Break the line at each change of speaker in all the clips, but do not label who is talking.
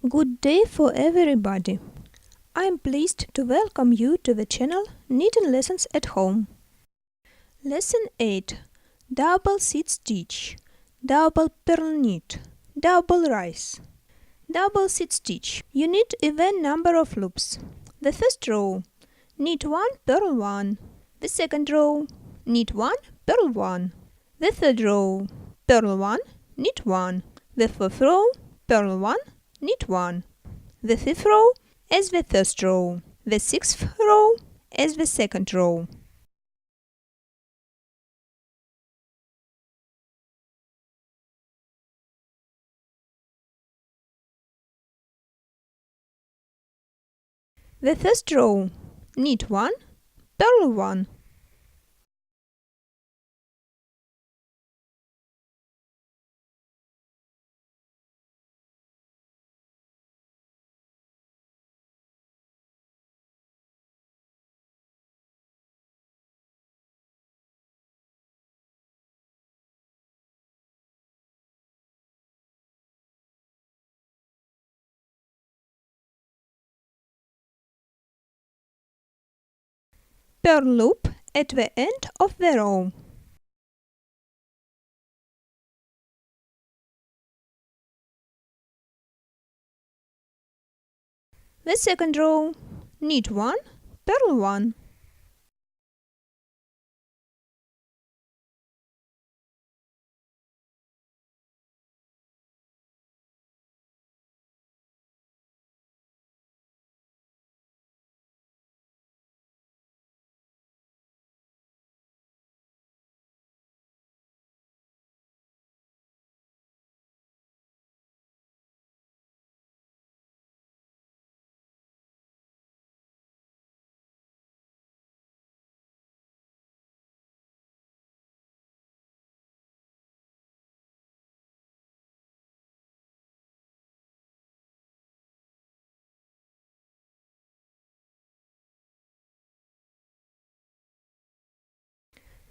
Good day for everybody. I am pleased to welcome you to the channel Knitting Lessons at Home. Lesson 8. Double seed stitch, double purl knit, double rise. Double seed stitch. You knit even number of loops. The first row, knit 1, purl 1. The second row, knit 1, purl 1. The third row, purl 1, knit 1. The fourth row, purl 1, knit 1. The fifth row as the first row. The sixth row as the second row. The first row, knit 1, purl 1. Purl loop at the end of the row. The second row, knit 1, purl 1.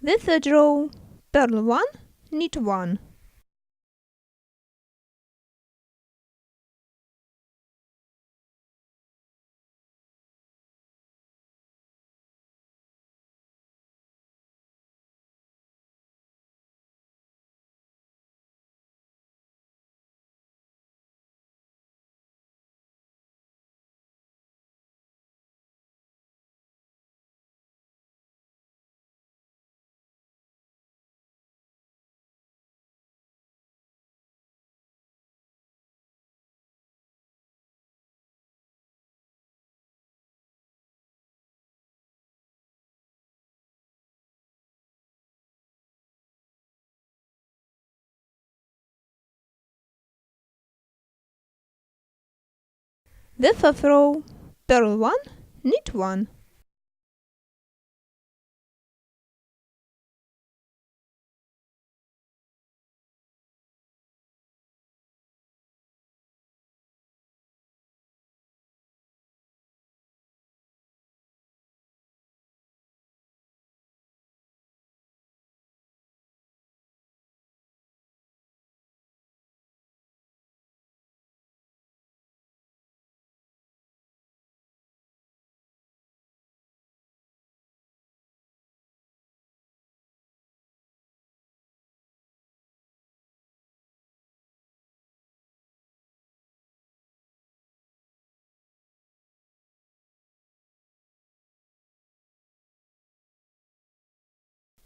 The third row, purl 1, knit 1. The fourth row, purl 1, knit 1.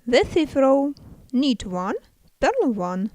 The fifth row, knit 1, purl 1.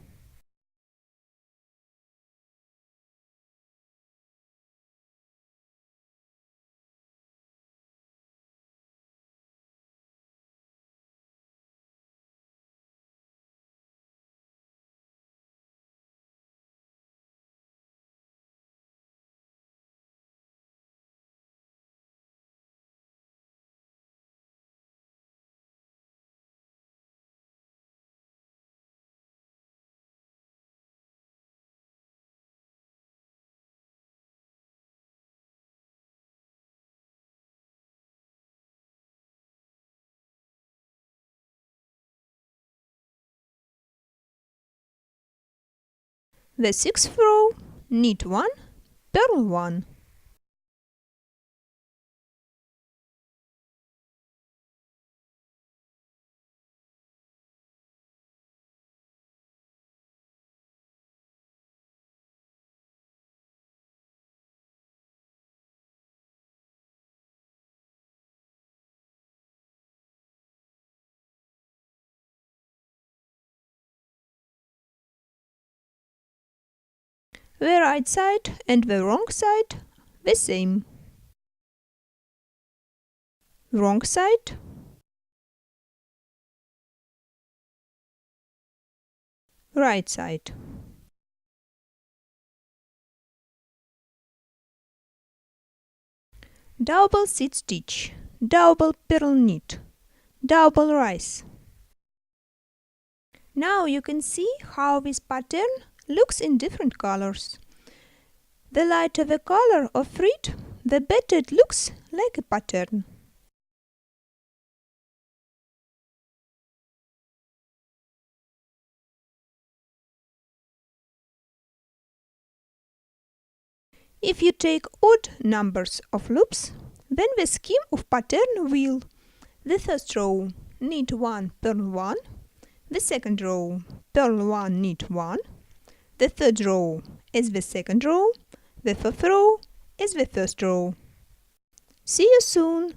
The sixth row, knit 1, purl 1. The right side and the wrong side the same. Wrong side, right side. Double seed stitch, double purl knit, double rise. Now you can see how this pattern looks in different colors. The lighter the color of thread, the better it looks like a pattern. If you take odd numbers of loops, then the scheme of pattern will: the first row knit 1 purl 1, the second row purl 1 knit 1, the third row is the second row, the fourth row is the first row. See you soon!